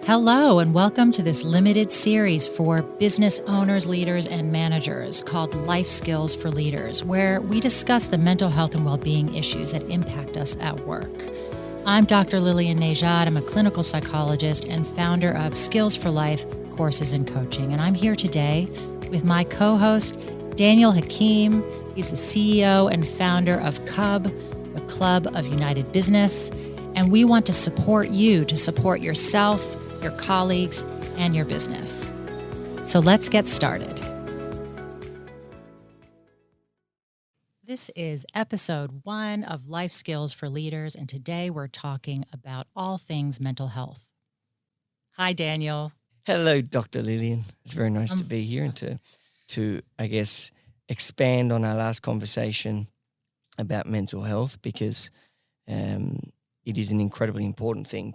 Hello, and welcome to this limited series for business owners, leaders, and managers called Life Skills for Leaders, where we discuss the mental health and well-being issues that impact us at work. I'm Dr. Lillian Nejad. I'm a clinical psychologist and founder of Skills for Life courses and coaching. And I'm here today with my co-host, Daniel Hakim. He's the CEO and founder of CUB, the Club of United Business. And we want to support you to support yourself, your colleagues, and your business. So let's get started. This is episode 1 of Life Skills for Leaders, and today we're talking about all things mental health. Hi, Daniel. Hello, Dr. Lillian. It's very nice to be here and to I guess, expand on our last conversation about mental health because it is an incredibly important thing,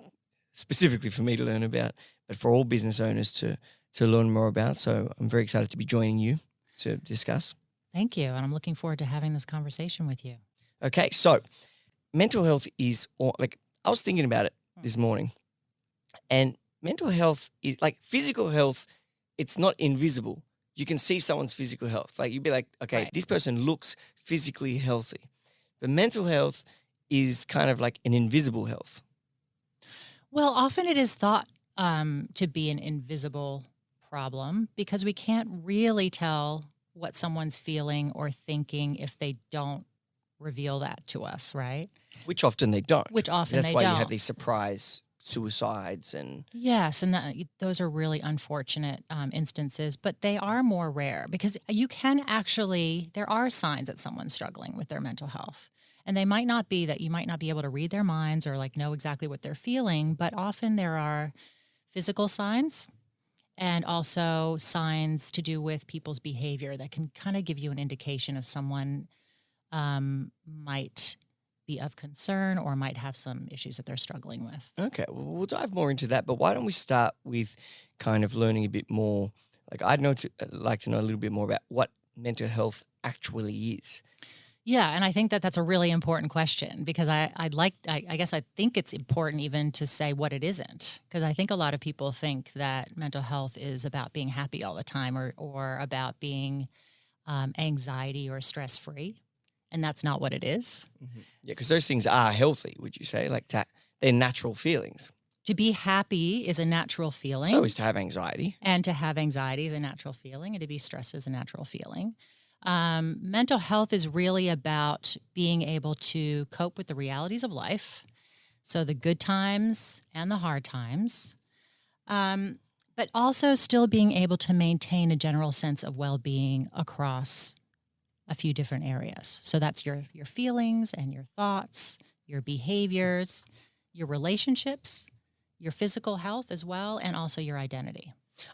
specifically for me to learn about, but for all business owners to learn more about. So I'm very excited to be joining you to discuss. Thank you. And I'm looking forward to having this conversation with you. Okay, so mental health is, like, I was thinking about it this morning, and mental health is like physical health. It's not invisible. You can see someone's physical health. Like, you'd be like, okay, Right. This person looks physically healthy. But mental health is kind of like an invisible health. Well, often it is thought to be an invisible problem because we can't really tell what someone's feeling or thinking if they don't reveal that to us, right? Which often they don't. Which often That's they why don't. you have these surprise suicides and Yes, and those are really unfortunate instances, but they are more rare because you can actually, there are signs that someone's struggling with their mental health. And they might not be that you might not be able to read their minds or like know exactly what they're feeling, but often there are physical signs and also signs to do with people's behavior that can kind of give you an indication if someone might be of concern or might have some issues that they're struggling with. okay, well, we'll dive more into that. But why don't we start with kind of learning a bit more? Like, like to know a little bit more about what mental health actually is. Yeah, and I think that that's a really important question because I guess I think it's important even to say what it isn't, because I think a lot of people think that mental health is about being happy all the time or about being anxiety or stress free, and that's not what it is. Mm-hmm. Yeah, because those things are healthy, would you say? Like, they're natural feelings. To be happy is a natural feeling. So is to have anxiety. And to have anxiety is a natural feeling, and to be stressed is a natural feeling. Mental health is really about being able to cope with the realities of life, so the good times and the hard times, but also still being able to maintain a general sense of well-being across a few different areas. So that's your feelings and your thoughts, your behaviors, your relationships, your physical health as well, and also your identity.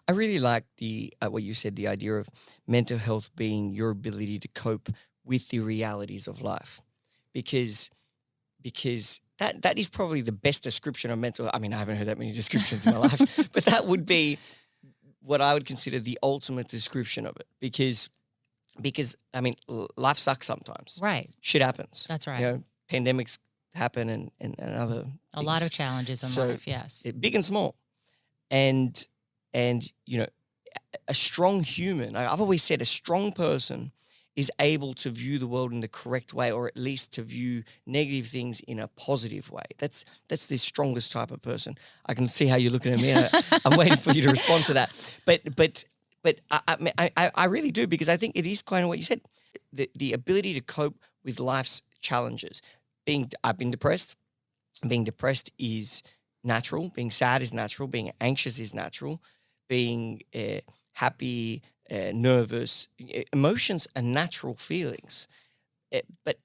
I really like the what you said, the idea of mental health being your ability to cope with the realities of life, because that is probably the best description of mental. I mean, I haven't heard that many descriptions in my life, but that would be what I would consider the ultimate description of it, because I mean, life sucks sometimes. Right. Shit happens. That's right. You know, pandemics happen and other A things. lot of challenges in life, yes. Big and small, and you know, a strong human. I've always said a strong person is able to view the world in the correct way, or at least to view negative things in a positive way. That's the strongest type of person. I can see how you're looking at me. I'm waiting for you to respond to that. But I really do, because I think it is kind of what you said. The ability to cope with life's challenges. I've been depressed. Being depressed is natural. Being sad is natural. Being anxious is natural. Being happy, nervous. Emotions are natural feelings. But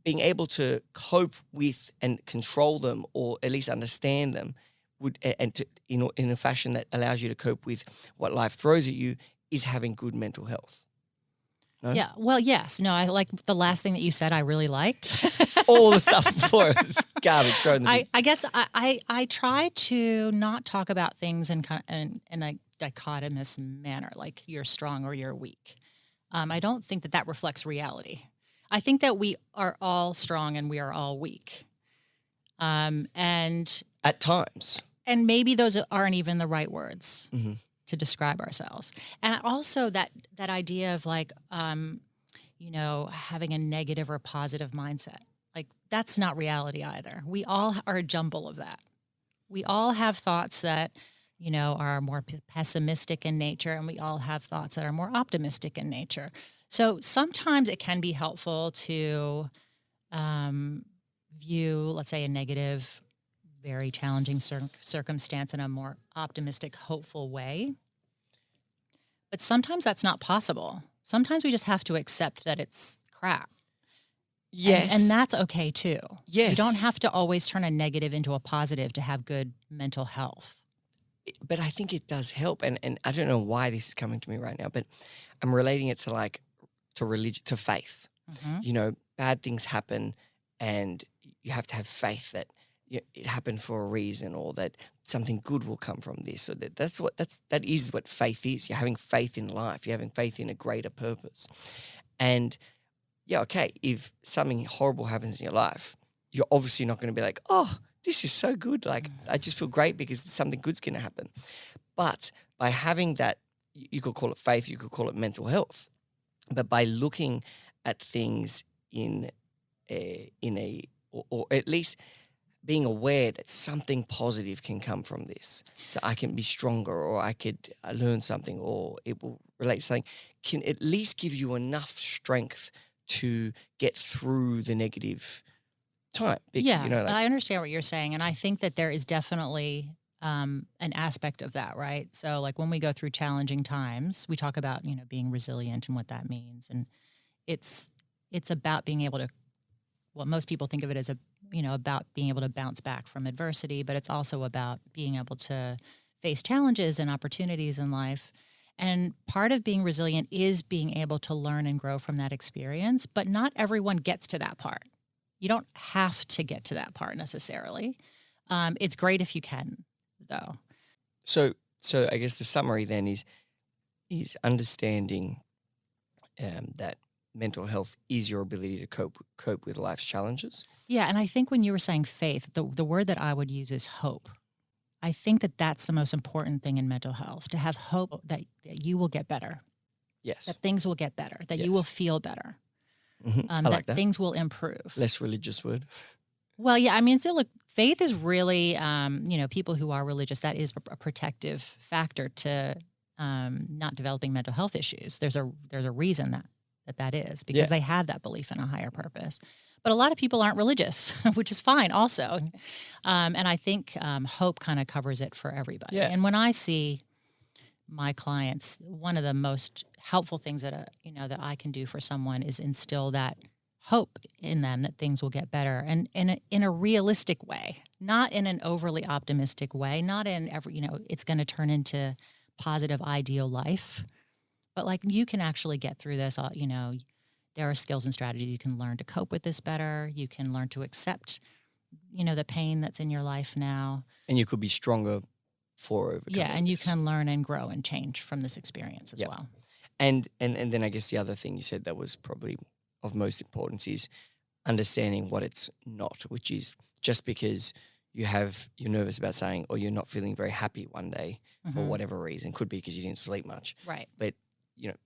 being able to cope with and control them, or at least understand them, in a fashion that allows you to cope with what life throws at you, is having good mental health. No? Yeah. Well, yes. No, I like the last thing that you said. I really liked. All the stuff before is garbage thrown in the bin. I guess I try to not talk about things in a dichotomous manner, like you're strong or you're weak. I don't think that reflects reality. I think that we are all strong and we are all weak. And At times. And maybe those aren't even the right words Mm-hmm. to describe ourselves. And also that idea of like, having a negative or positive mindset. Like that's not reality either. We all are a jumble of that. We all have thoughts that, are more pessimistic in nature, and we all have thoughts that are more optimistic in nature. So sometimes it can be helpful to view, let's say, a negative, very challenging circumstance in a more optimistic, hopeful way. But sometimes that's not possible. Sometimes we just have to accept that it's crap. Yes. And that's okay too. Yes. You don't have to always turn a negative into a positive to have good mental health. But I think it does help. And I don't know why this is coming to me right now, but I'm relating it to religion, to faith. Mm-hmm. Bad things happen and you have to have faith that it happened for a reason, or that something good will come from this, or that is what faith is. You're having faith in life. You're having faith in a greater purpose. And yeah, okay, if something horrible happens in your life, you're obviously not going to be like, oh, this is so good. Like, I just feel great because something good's going to happen. But by having that, you could call it faith, you could call it mental health. But by looking at things or at least being aware that something positive can come from this. So I can be stronger, or I could learn something, or it will relate to something, can at least give you enough strength to get through the negative time. I understand what you're saying. And I think that there is definitely an aspect of that, right? So like when we go through challenging times, we talk about, being resilient and what that means. And it's about being able to, well, most people think of it as about being able to bounce back from adversity, but it's also about being able to face challenges and opportunities in life. And part of being resilient is being able to learn and grow from that experience, but not everyone gets to that part. You don't have to get to that part necessarily. It's great if you can, though. So I guess the summary then is understanding that mental health is your ability to cope with life's challenges. Yeah, and I think when you were saying faith, the word that I would use is hope. I think that that's the most important thing in mental health, to have hope that you will get better. Yes. That things will get better, that you will feel better. Mm-hmm. I like that. Things will improve. Less religious word. Well, yeah, I mean, so look, faith is really, people who are religious, that is a protective factor to not developing mental health issues. There's a reason that is, because they have that belief in a higher purpose. But a lot of people aren't religious, which is fine also. And I think hope kind of covers it for everybody. Yeah. And when I see my clients, one of the most helpful things that I can do for someone is instill that hope in them that things will get better, and in a realistic way, not in an overly optimistic way, not in it's going to turn into positive ideal life, but like you can actually get through this. There are skills and strategies you can learn to cope with this better. You can learn to accept, the pain that's in your life now, and you could be stronger for overcoming. Yeah, and you can learn and grow and change from this experience as well. And then I guess the other thing you said that was probably of most importance is understanding what it's not, which is just because you're nervous about saying, or you're not feeling very happy one day for whatever reason, could be because you didn't sleep much. Right. But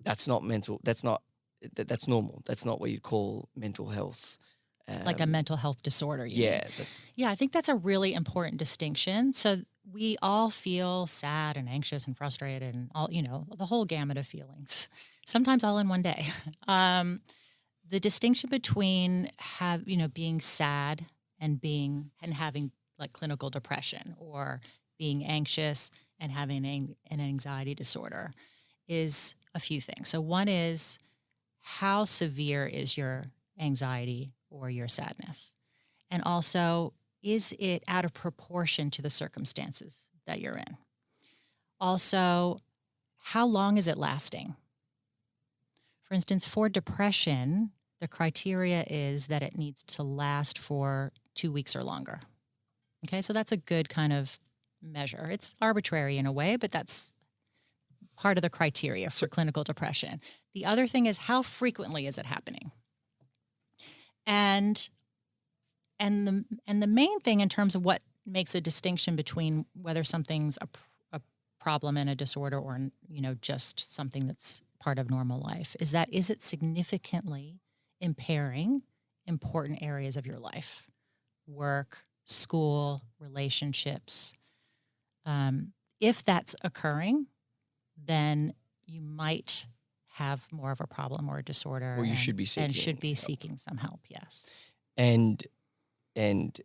that's not mental. That's normal. That's not what you'd call mental health. Like a mental health disorder. Yeah. Yeah, I think that's a really important distinction. So we all feel sad and anxious and frustrated and all, the whole gamut of feelings, sometimes all in one day. The distinction between being sad and having like clinical depression, or being anxious and having an anxiety disorder, is a few things. So one is, how severe is your anxiety or your sadness? And also, is it out of proportion to the circumstances that you're in? Also, how long is it lasting? For instance, for depression, the criteria is that it needs to last for 2 weeks or longer. Okay, so that's a good kind of measure. It's arbitrary in a way, but that's part of the criteria for clinical depression. The other thing is, how frequently is it happening? And the main thing in terms of what makes a distinction between whether something's a problem and a disorder or, just something that's part of normal life is it significantly impairing important areas of your life, work, school, relationships. If that's occurring, then you might have more of a problem or a disorder. Or you should be seeking seeking some help, yes. And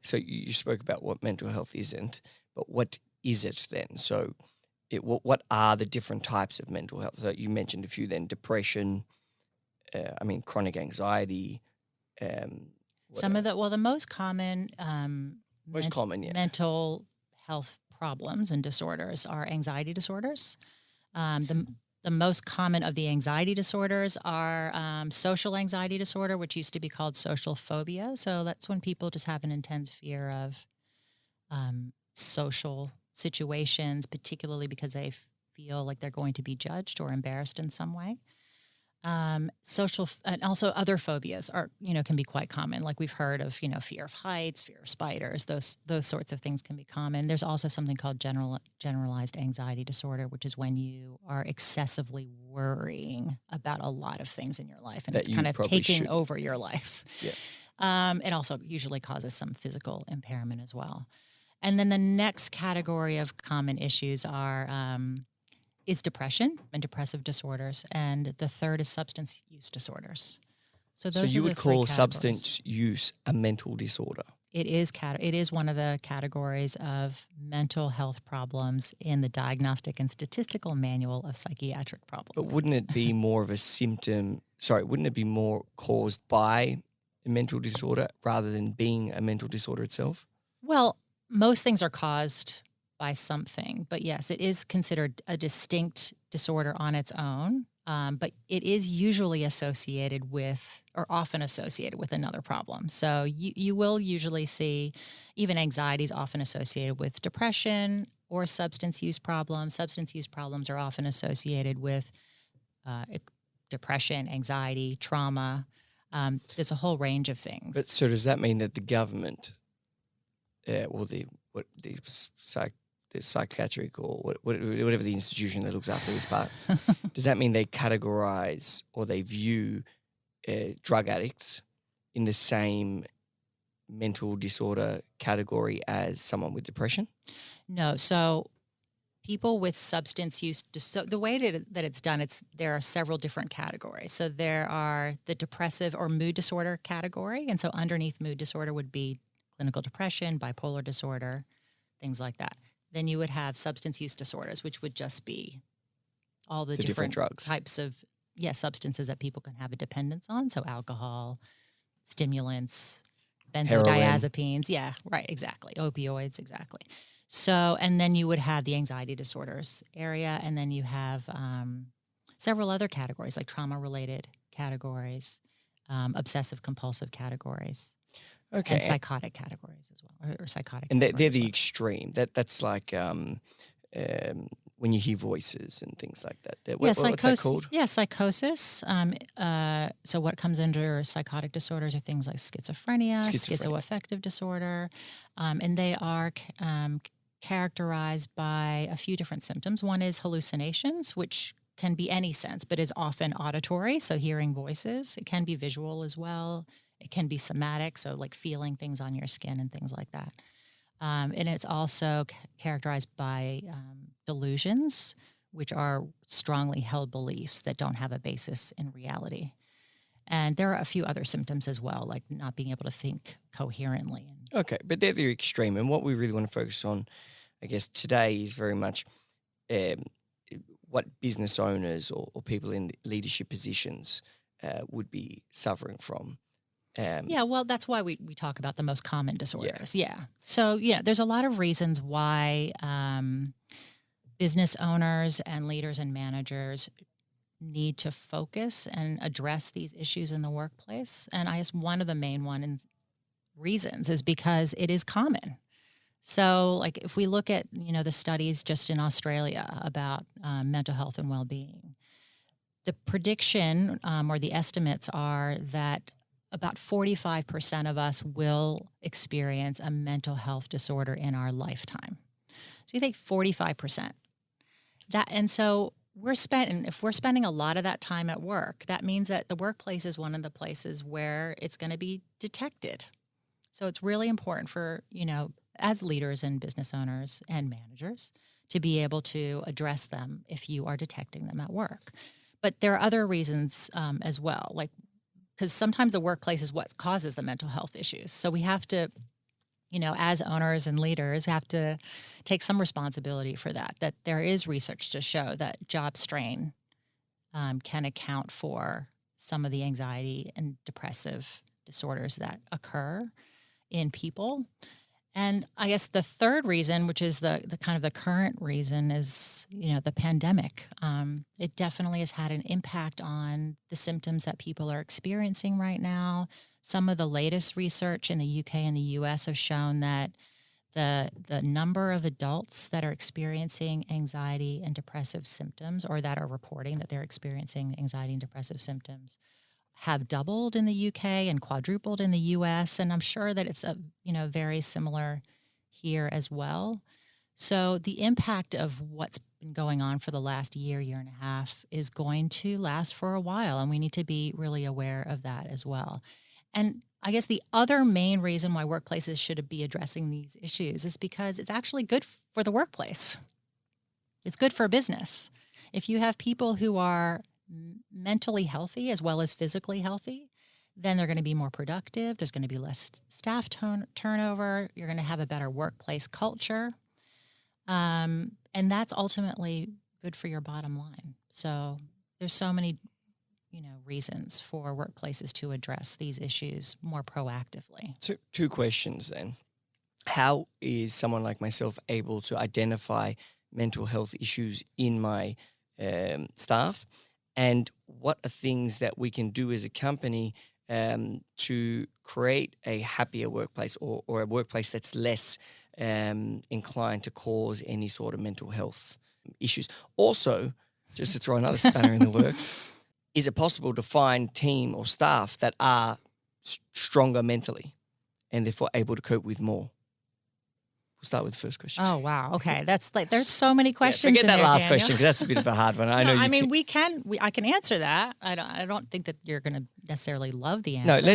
so you spoke about what mental health isn't, but what is it then? So what are the different types of mental health? So you mentioned a few then: depression, chronic anxiety. The most common mental health problems and disorders are anxiety disorders. The most common of the anxiety disorders are social anxiety disorder, which used to be called social phobia. So that's when people just have an intense fear of social situations, particularly because they feel like they're going to be judged or embarrassed in some way. And also other phobias are, can be quite common. Like we've heard of, fear of heights, fear of spiders, those sorts of things can be common. There's also something called generalized anxiety disorder, which is when you are excessively worrying about a lot of things in your life and it's kind of taking over your life. Yeah. It also usually causes some physical impairment as well. And then the next category of common issues is depression and depressive disorders, and the third is substance use disorders. So you would call substance use a mental disorder? It is one of the categories of mental health problems in the Diagnostic and Statistical Manual of Psychiatric Problems. But wouldn't it be more of a symptom? Wouldn't it be more caused by a mental disorder rather than being a mental disorder itself? Well, most things are caused by something, but yes, it is considered a distinct disorder on its own, but it is usually associated with, or often associated with, another problem. So you will usually see even anxiety is often associated with depression or substance use problems. Substance use problems are often associated with depression, anxiety, trauma. There's a whole range of things. But so does that mean that the government, the psychiatric or whatever the institution that looks after this part, does that mean they categorize or they view drug addicts in the same mental disorder category as someone with depression? No. So people with substance use, so the way that it's done, there are several different categories. So there are the depressive or mood disorder category. And so underneath mood disorder would be clinical depression, bipolar disorder, things like that. Then you would have substance use disorders, which would just be all the different drugs, types of substances that people can have a dependence on. So alcohol, stimulants, benzodiazepines. Yeah, right, exactly. Opioids, exactly. So, and then you would have the anxiety disorders area, and then you have several other categories like trauma-related categories, obsessive-compulsive categories. Okay. And psychotic categories as well, or psychotic. And they're the extreme. That's like when you hear voices and things like that. What's that called? Yeah, psychosis. So what comes under psychotic disorders are things like schizophrenia. Schizoaffective disorder, and they are characterized by a few different symptoms. One is hallucinations, which can be any sense, but is often auditory, so hearing voices. It can be visual as well. It can be somatic, so like feeling things on your skin and things like that. And it's also characterized by delusions, which are strongly held beliefs that don't have a basis in reality. And there are a few other symptoms as well, like not being able to think coherently. Okay, but they're the extreme. And what we really want to focus on, I guess, today is very much what business owners or people in leadership positions would be suffering from. Well, that's why we talk about the most common disorders. Yeah. So, there's a lot of reasons why business owners and leaders and managers need to focus and address these issues in the workplace. And I guess one of the main reasons is because it is common. So, like, if we look at, the studies just in Australia about mental health and well-being, the prediction or the estimates are that about 45% of us will experience a mental health disorder in our lifetime. So you think 45%. So if we're spending a lot of that time at work, that means that the workplace is one of the places where it's going to be detected. So it's really important for, as leaders and business owners and managers to be able to address them if you are detecting them at work. But there are other reasons as well, like because sometimes the workplace is what causes the mental health issues. So we have to, as owners and leaders, have to take some responsibility for that there is research to show that job strain can account for some of the anxiety and depressive disorders that occur in people. And I guess the third reason, which is the kind of the current reason, is, the pandemic. It definitely has had an impact on the symptoms that people are experiencing right now. Some of the latest research in the UK and the US have shown that the number of adults that are experiencing anxiety and depressive symptoms, or that are reporting that they're experiencing anxiety and depressive symptoms, have doubled in the UK and quadrupled in the US. And I'm sure that it's very similar here as well. So the impact of what's been going on for the last year and a half is going to last for a while. And we need to be really aware of that as well. And I guess the other main reason why workplaces should be addressing these issues is because it's actually good for the workplace. It's good for business. If you have people who are mentally healthy as well as physically healthy, then they're going to be more productive. There's going to be less staff turnover. You're going to have a better workplace culture. And that's ultimately good for your bottom line. So there's so many, reasons for workplaces to address these issues more proactively. So, two questions then. How is someone like myself able to identify mental health issues in my staff? And what are things that we can do as a company to create a happier workplace, or a workplace that's less inclined to cause any sort of mental health issues? Also, just to throw another spanner in the works, is it possible to find team or staff that are stronger mentally and therefore able to cope with more? We'll start with the first question. Oh, wow. Okay. That's there's so many questions. Forget that there, last Daniel. question, because that's a bit of a hard one. I know. I mean, I can answer that. I don't think that you're going to necessarily love the answer. No,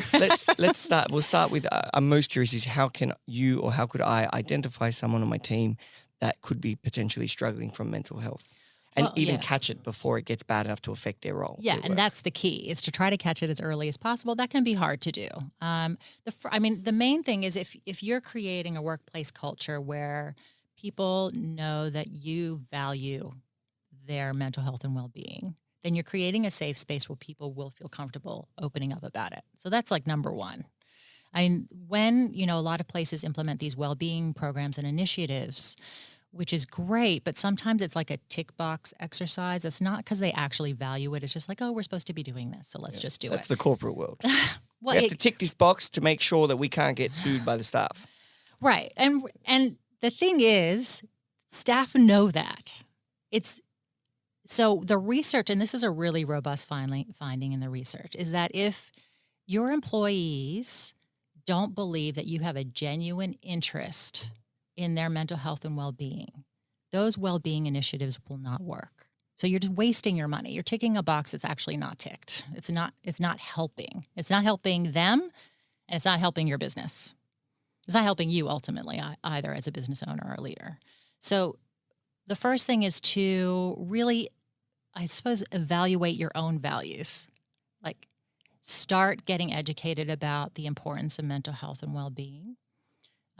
let's start. We'll start with, I'm most curious is how can you, or how could I identify someone on my team that could be potentially struggling from mental health? And catch it before it gets bad enough to affect their role. Yeah, and that's the key, is to try to catch it as early as possible. That can be hard to do. The main thing is if you're creating a workplace culture where people know that you value their mental health and well-being, then you're creating a safe space where people will feel comfortable opening up about it. So that's like number one. I mean, when, a lot of places implement these well-being programs and initiatives, which is great, but sometimes it's like a tick box exercise. It's not because they actually value it. It's just like, oh, we're supposed to be doing this, so let's just do it. That's the corporate world. Well, we have to tick this box to make sure that we can't get sued by the staff. Right. And the thing is, staff know that. So the research, and this is a really robust finding in the research, is that if your employees don't believe that you have a genuine interest in their mental health and well-being, those well-being initiatives will not work. So you're just wasting your money. You're ticking a box that's actually not ticked. It's not helping. It's not helping them, and it's not helping your business. It's not helping you ultimately either as a business owner or a leader. So the first thing is to really, I suppose, evaluate your own values. Like, start getting educated about the importance of mental health and well-being.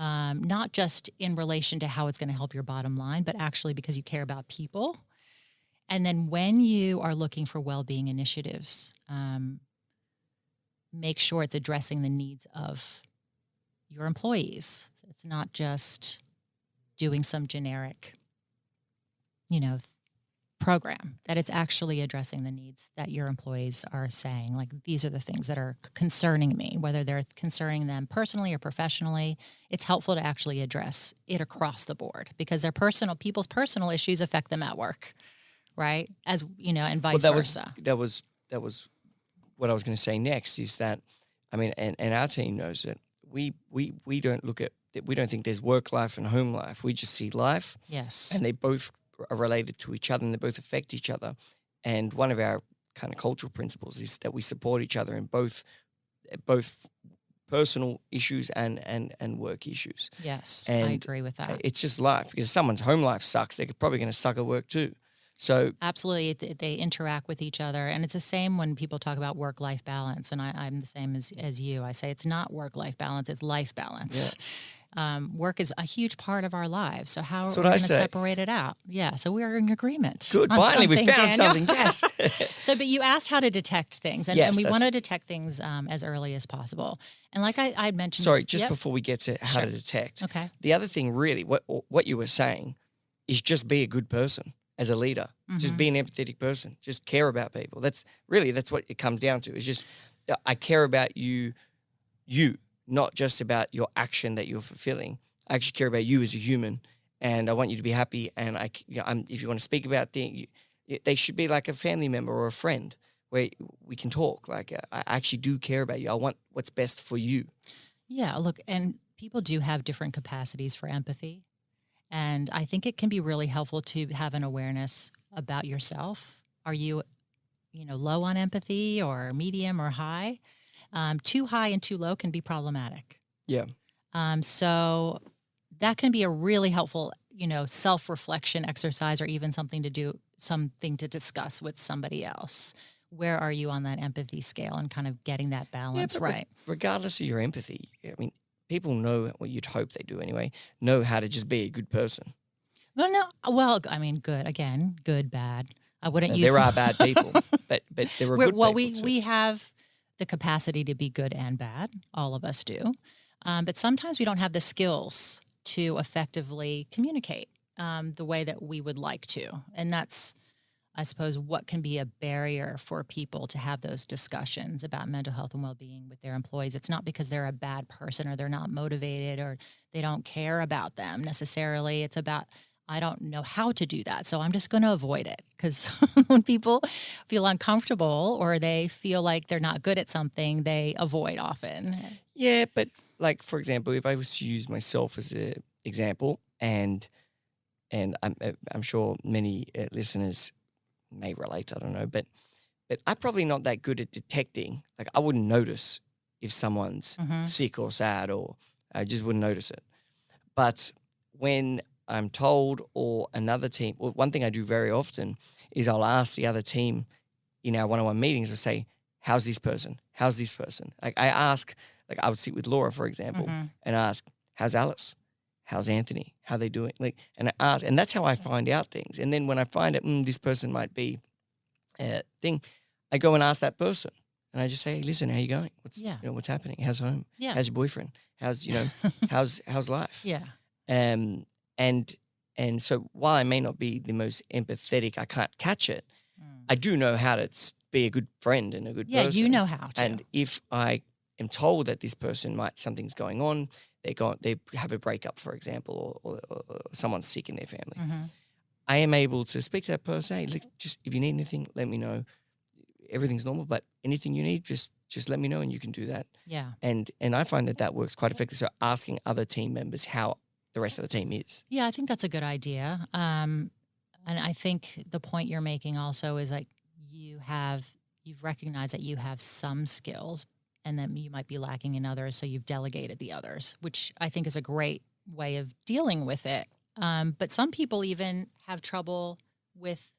Not just in relation to how it's going to help your bottom line, but actually because you care about people. And then when you are looking for well-being initiatives, make sure it's addressing the needs of your employees. It's not just doing some generic, program, that it's actually addressing the needs that your employees are saying, like, these are the things that are concerning me, whether they're concerning them personally or professionally. It's helpful to actually address it across the board, because people's personal issues affect them at work, right? And vice versa. That was what I was going to say next, is that I mean, and our team knows it. We don't we don't think there's work life and home life. We just see life. Yes. And they both are related to each other, and they both affect each other. And one of our kind of cultural principles is that we support each other in both personal issues and work issues. Yes, And I agree with that. It's just life, because if someone's home life sucks, they're probably going to suck at work too. So absolutely, they interact with each other, and it's the same when people talk about work-life balance. And I'm the same as you. I say it's not work-life balance; it's life balance. Work is a huge part of our lives. So how are we going to separate it out? Yeah. So we are in agreement. Good. Finally, we found something. Yes. So, but you asked how to detect things, and we want to detect things as early as possible. And like I mentioned, sorry, just before we get to how to detect. Okay. The other thing, really, what you were saying, is just be a good person as a leader. Mm-hmm. Just be an empathetic person. Just care about people. That's what it comes down to. It's just I care about you. Not just about your action that you're fulfilling. I actually care about you as a human, and I want you to be happy. And if you want to speak about things, they should be like a family member or a friend where we can talk. Like, I actually do care about you. I want what's best for you. Yeah, look, and people do have different capacities for empathy. And I think it can be really helpful to have an awareness about yourself. Are you, low on empathy, or medium or high? Too high and too low can be problematic. Yeah. So that can be a really helpful, self-reflection exercise, or even something to discuss with somebody else. Where are you on that empathy scale, and kind of getting that balance right? Regardless of your empathy, I mean, people know, well, you'd hope they do anyway, know how to just be a good person. Well, I mean, good, bad. I wouldn't use. There are bad people, but there are good people too. We have the capacity to be good and bad. All of us do. But sometimes we don't have the skills to effectively communicate the way that we would like to. And that's, I suppose, what can be a barrier for people to have those discussions about mental health and well-being with their employees. It's not because they're a bad person, or they're not motivated, or they don't care about them necessarily. It's about, I don't know how to do that, so I'm just going to avoid it. Because when people feel uncomfortable, or they feel like they're not good at something, they avoid often. Yeah, but like, for example, if I was to use myself as an example, and I'm sure many listeners may relate, I don't know, but I'm probably not that good at detecting. Like, I wouldn't notice if someone's sick or sad, or I just wouldn't notice it. But when I'm told, or another team, or one thing I do very often is I'll ask the other team in our one-on-one meetings, I'll say, how's this person? How's this person? Like, I ask, like, I would sit with Laura, for example, and ask, how's Alice? How's Anthony? How are they doing? Like, and I ask, and that's how I find out things. And then when I find out, this person might be a thing, I go and ask that person. And I just say, hey, listen, how you going? What's happening? How's home? Yeah. How's your boyfriend? How's, how's life? Yeah. And so while I may not be the most empathetic, I can't catch it, I do know how to be a good friend and a good person. Yeah, you know how to. And if I am told that this person something's going on, they have a breakup, for example, or someone's sick in their family, I am able to speak to that person. Hey, just if you need anything, let me know. Everything's normal, but anything you need, just let me know, and you can do that. Yeah. And I find that works quite effectively. So asking other team members how the rest of the team is. Yeah, I think that's a good idea. And I think the point you're making also is, like, you've recognized that you have some skills, and that you might be lacking in others, so you've delegated the others, which I think is a great way of dealing with it. But some people even have trouble with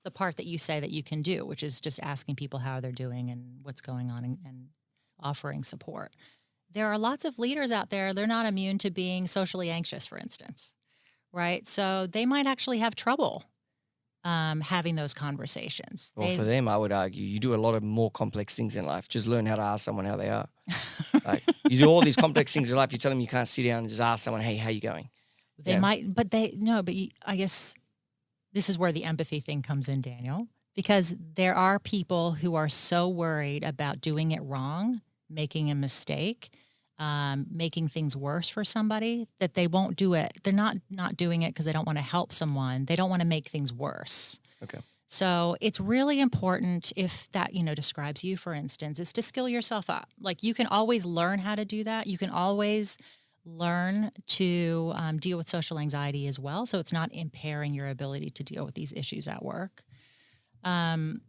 the part that you say that you can do, which is just asking people how they're doing and what's going on, and offering support. There are lots of leaders out there, they're not immune to being socially anxious, for instance, right? So they might actually have trouble having those conversations. Well, for them, I would argue, you do a lot of more complex things in life. Just learn how to ask someone how they are. Like, you do all these complex things in life, you tell them you can't sit down and just ask someone, hey, how you going? They might, but I guess this is where the empathy thing comes in, Daniel, because there are people who are so worried about doing it wrong, making a mistake, making things worse for somebody, that they won't do it. They're not doing it because they don't want to help someone. They don't want to make things worse. Okay. So it's really important, if that, describes you, for instance, is to skill yourself up. Like, you can always learn how to do that. You can always learn to deal with social anxiety as well. So it's not impairing your ability to deal with these issues at work. Um,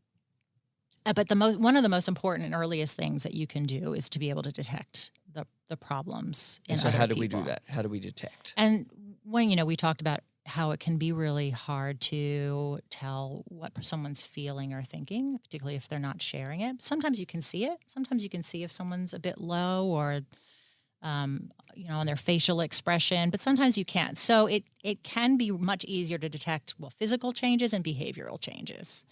but one of the most important and earliest things that you can do is to be able to detect the problems in And so other how do we people. do that? How do we detect? And when, we talked about how it can be really hard to tell what someone's feeling or thinking, particularly if they're not sharing it. Sometimes you can see it. Sometimes you can see if someone's a bit low or, on their facial expression, but sometimes you can't. So it can be much easier to detect, physical changes and behavioral changes.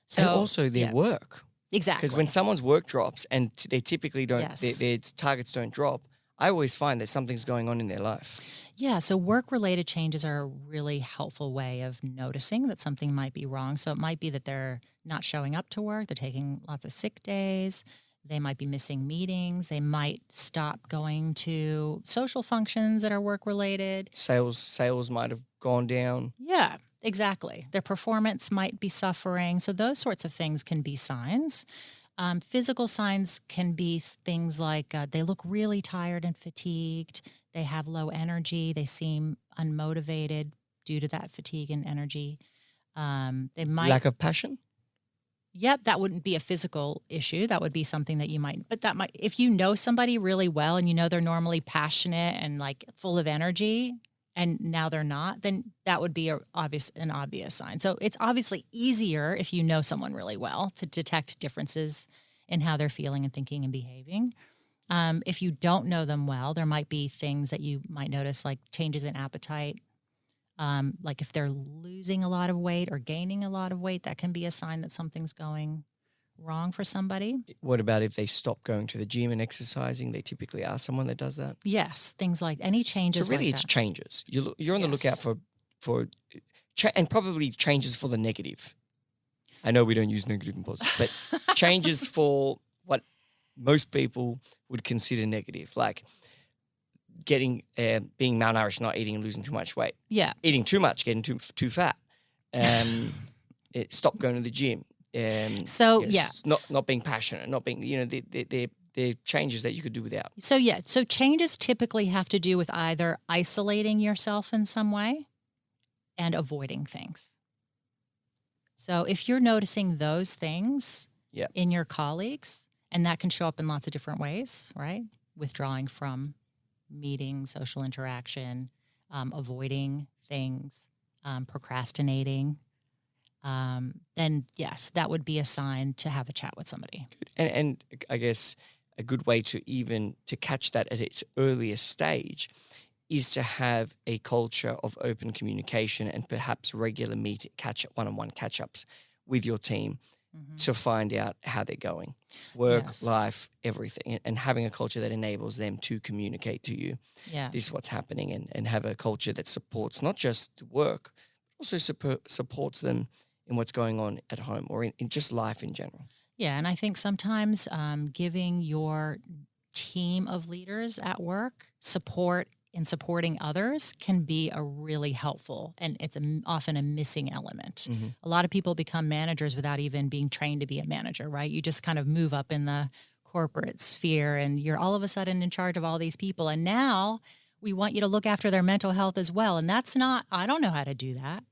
So, and also their work. Exactly. Because when someone's work drops and they typically don't, Yes. their targets don't drop, I always find that something's going on in their life. Yeah, so work-related changes are a really helpful way of noticing that something might be wrong. So it might be that they're not showing up to work, they're taking lots of sick days, they might be missing meetings, they might stop going to social functions that are work-related. Sales might have gone down. Yeah, exactly. Their performance might be suffering. So those sorts of things can be signs. Physical signs can be things like they look really tired and fatigued. They have low energy. They seem unmotivated due to that fatigue and energy. They might. Lack of passion? Yep, that wouldn't be a physical issue. That would be something that you might, but that might, if you know somebody really well and you know they're normally passionate and like full of energy, and now they're not, then that would be an obvious sign. So it's obviously easier if you know someone really well to detect differences in how they're feeling and thinking and behaving. If you don't know them well, there might be things that you might notice, like changes in appetite. Like if they're losing a lot of weight or gaining a lot of weight, that can be a sign that something's going wrong for somebody. What about if they stop going to the gym and exercising? They typically are someone that does that. Yes, things like any changes. So really, like it's that. changes. You're on the lookout for and probably changes for the negative. I know we don't use negative and positive, but changes for what most people would consider negative, like being malnourished, not eating and losing too much weight. Yeah, Eating too much, getting too fat. Stop going to the gym. Not being passionate, not being, they're changes that you could do without. So changes typically have to do with either isolating yourself in some way and avoiding things. So if you're noticing those things in your colleagues, and that can show up in lots of different ways, right? Withdrawing from meetings, social interaction, avoiding things, procrastinating, then yes, that would be a sign to have a chat with somebody. Good. And I guess a good way to catch that at its earliest stage is to have a culture of open communication and perhaps regular one-on-one catch-ups with your team to find out how they're going. Work, life, everything. And having a culture that enables them to communicate to you. Yeah. This is what's happening, and have a culture that supports not just work, but also supports them in what's going on at home or in just life in general. Yeah, and I think sometimes giving your team of leaders at work support in supporting others can be a really helpful, and it's often a missing element. Mm-hmm. A lot of people become managers without even being trained to be a manager, right? You just kind of move up in the corporate sphere and you're all of a sudden in charge of all these people. And now we want you to look after their mental health as well. And I don't know how to do that.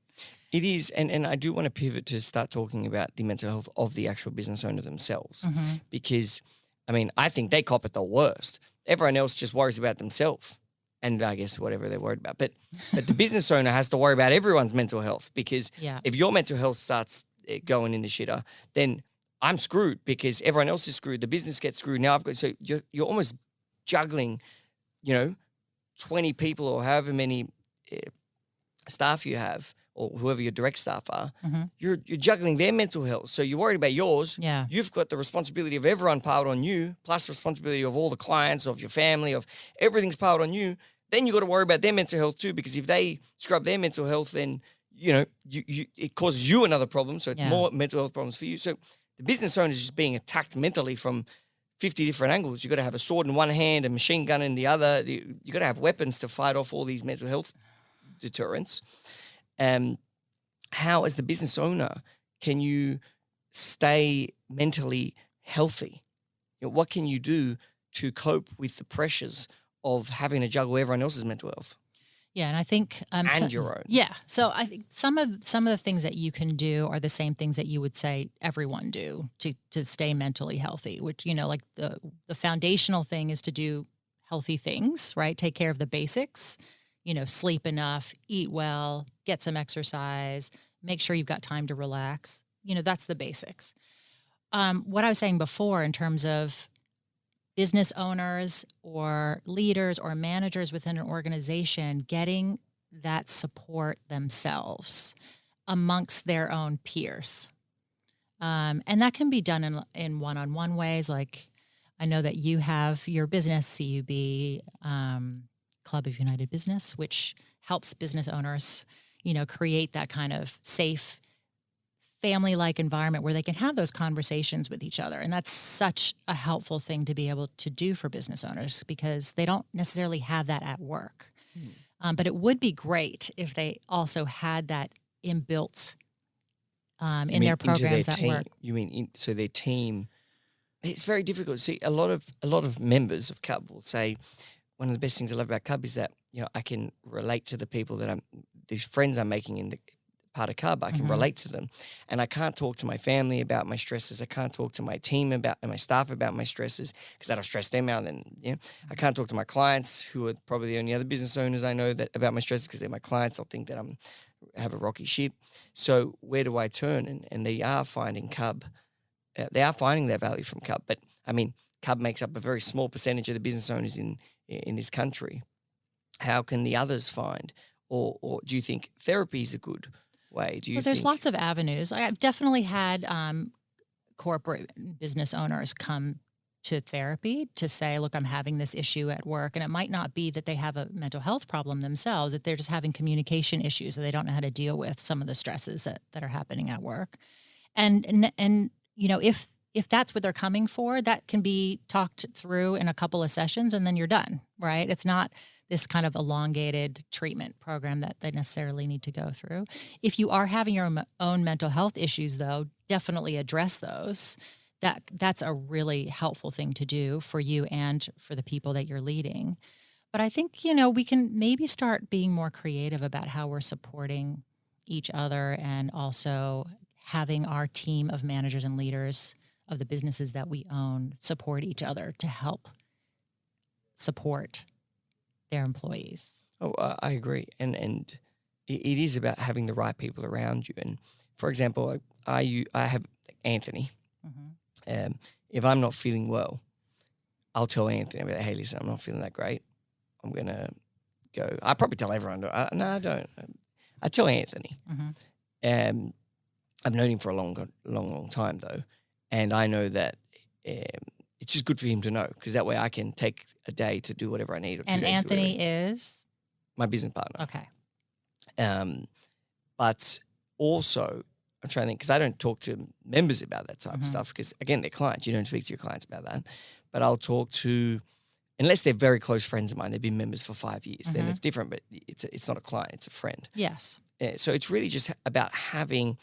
It is, and I do want to pivot to start talking about the mental health of the actual business owner themselves, because, I think they cop it the worst. Everyone else just worries about themselves and I guess whatever they're worried about. But the business owner has to worry about everyone's mental health, because if your mental health starts going in the shitter, then I'm screwed because everyone else is screwed. The business gets screwed. Now so you're almost juggling, 20 people or however many staff you have, or whoever your direct staff are, you're juggling their mental health. So you're worried about yours. Yeah. You've got the responsibility of everyone piled on you, plus the responsibility of all the clients, of your family, of everything's piled on you. Then you got to worry about their mental health too, because if they scrub their mental health, then, it causes you another problem. So it's more mental health problems for you. So the business owner is just being attacked mentally from 50 different angles. You got to have a sword in one hand, a machine gun in the other. You got to have weapons to fight off all these mental health deterrents. How, as the business owner, can you stay mentally healthy? What can you do to cope with the pressures of having to juggle everyone else's mental health Yeah, and I think and your own? Yeah, so I think some of the things that you can do are the same things that you would say everyone do to stay mentally healthy. Which like the foundational thing is to do healthy things, right? Take care of the basics. Sleep enough, eat well, get some exercise, make sure you've got time to relax. That's the basics. What I was saying before in terms of business owners or leaders or managers within an organization getting that support themselves amongst their own peers. And that can be done in one-on-one ways. Like I know that you have your business, CUB, Club of United Business, which helps business owners, create that kind of safe family-like environment where they can have those conversations with each other. And that's such a helpful thing to be able to do for business owners because they don't necessarily have that at work. But it would be great if they also had that inbuilt in their programs at work. You mean so their team? It's very difficult. See, a lot of members of Cub will say one of the best things I love about Cub is that I can relate to the people that these friends I'm making in the part of Cub. I can relate to them, and I can't talk to my family about my stresses. I can't talk to my team and my staff about my stresses because that'll stress them out. And I can't talk to my clients, who are probably the only other business owners I know about my stresses because they're my clients. They'll think that have a rocky ship. So where do I turn? And they are finding Cub. They are finding their value from Cub. But I mean, Cub makes up a very small percentage of the business owners in this country. How can the others find? Or do you think therapy is a good way? There's lots of avenues. I've definitely had corporate business owners come to therapy to say, look, I'm having this issue at work. And it might not be that they have a mental health problem themselves, that they're just having communication issues, or they don't know how to deal with some of the stresses that are happening at work. And if that's what they're coming for, that can be talked through in a couple of sessions and then you're done, right? It's not this kind of elongated treatment program that they necessarily need to go through. If you are having your own mental health issues, though, definitely address those. That's a really helpful thing to do for you and for the people that you're leading. But I think, we can maybe start being more creative about how we're supporting each other and also having our team of managers and leaders of the businesses that we own support each other to help support their employees. Oh, I agree. And it is about having the right people around you. And for example, I have Anthony. If I'm not feeling well, I'll tell Anthony, hey, listen, I'm not feeling that great. I'm going to go. I probably tell everyone. No, I don't. I tell Anthony. I've known him for a long time, though. And I know that it's just good for him to know because that way I can take a day to do whatever I need. Or 2 days and Anthony is? My business partner. Okay. But also, I'm trying to think, because I don't talk to members about that type of stuff because, again, they're clients. You don't speak to your clients about that. But I'll talk to, unless they're very close friends of mine, they've been members for 5 years, then it's different, but it's not a client, it's a friend. Yes. So it's really just about having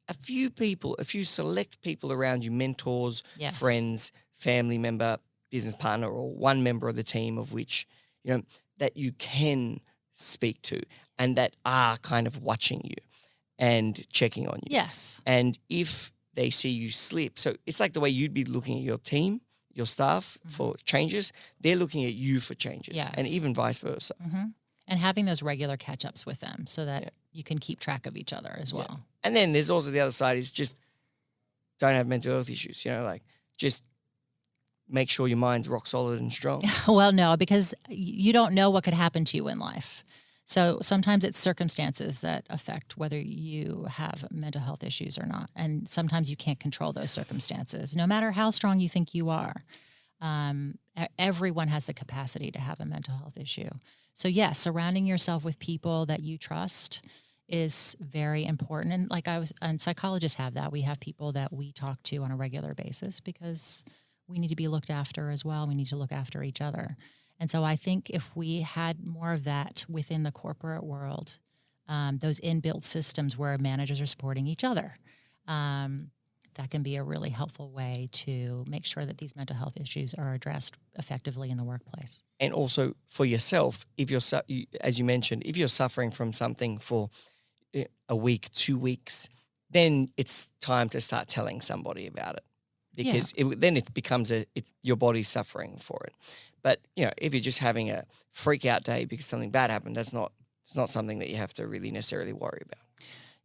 a few people, a few select people around you, mentors, friends, family member, business partner, or one member of the team of which, that you can speak to and that are kind of watching you and checking on you. Yes. And if they see you slip, so it's like the way you'd be looking at your team, your staff for changes, they're looking at you for changes, and even vice versa. And having those regular catch-ups with them so that you can keep track of each other as well. And then there's also the other side is just don't have mental health issues, just make sure your mind's rock solid and strong. Well, no, because you don't know what could happen to you in life. So sometimes it's circumstances that affect whether you have mental health issues or not. And sometimes you can't control those circumstances, no matter how strong you think you are. Everyone has the capacity to have a mental health issue. So yes, surrounding yourself with people that you trust is very important. And psychologists have that. We have people that we talk to on a regular basis because we need to be looked after as well. We need to look after each other. And so I think if we had more of that within the corporate world, those inbuilt systems where managers are supporting each other, that can be a really helpful way to make sure that these mental health issues are addressed effectively in the workplace. And also for yourself, if as you mentioned, if you're suffering from something for a week, 2 weeks, then it's time to start telling somebody about it, because then it becomes your body's suffering for it. But if you're just having a freak out day because something bad happened, it's not something that you have to really necessarily worry about.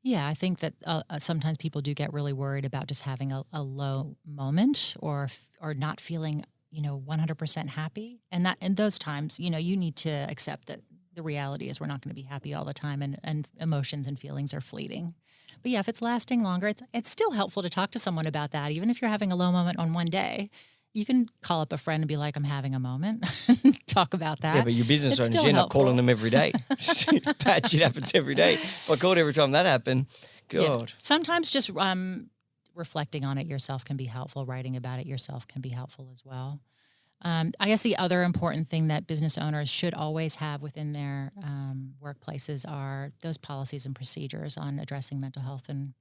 Yeah, I think that sometimes people do get really worried about just having a low moment or not feeling 100% happy, and that in those times you need to accept that the reality is we're not going to be happy all the time, and emotions and feelings are fleeting. But yeah, if it's lasting longer, it's still helpful to talk to someone about that. Even if you're having a low moment on one day, you can call up a friend and be like, I'm having a moment. Talk about that. Yeah, but your business owners, you're not calling them every day. Bad shit happens every day. If I called every time that happened, God. Yeah. Sometimes just reflecting on it yourself can be helpful. Writing about it yourself can be helpful as well. I guess the other important thing that business owners should always have within their workplaces are those policies and procedures on addressing mental health and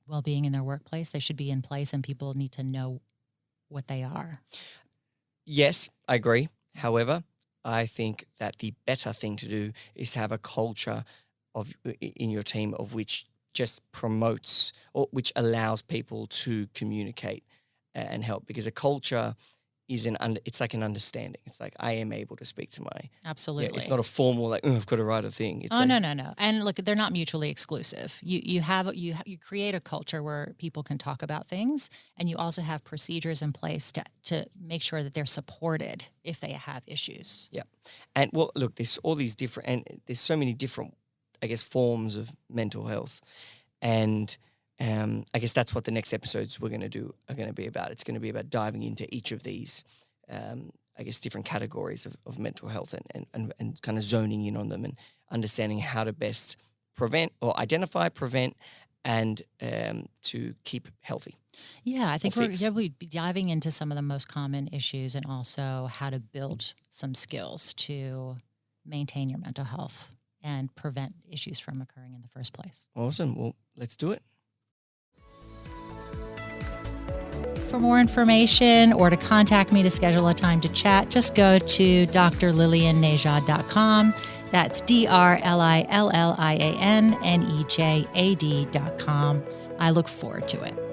well-being in their workplace. They should be in place, and people need to know what they are. Yes, I agree. However, I think that the better thing to do is to have a culture in your team of which just promotes or which allows people to communicate and help, because a culture is it's like an understanding. It's like I am able to speak to my absolutely. Yeah, it's not a formal like I've got to write a thing. It's no. And look, they're not mutually exclusive. You create a culture where people can talk about things, and you also have procedures in place to make sure that they're supported if they have issues. Yeah, and well, look, there's all these different, and there's so many different, I guess, forms of mental health, and I guess that's what the next episodes we're going to do are going to be about. It's going to be about diving into each of these, I guess, different categories of mental health and kind of zoning in on them and understanding how to best identify, prevent, and to keep healthy. Yeah, I think we'll be diving into some of the most common issues and also how to build some skills to maintain your mental health and prevent issues from occurring in the first place. Awesome. Well, let's do it. For more information or to contact me to schedule a time to chat, just go to drlilliannejad.com. That's drlilliannejad.com. I look forward to it.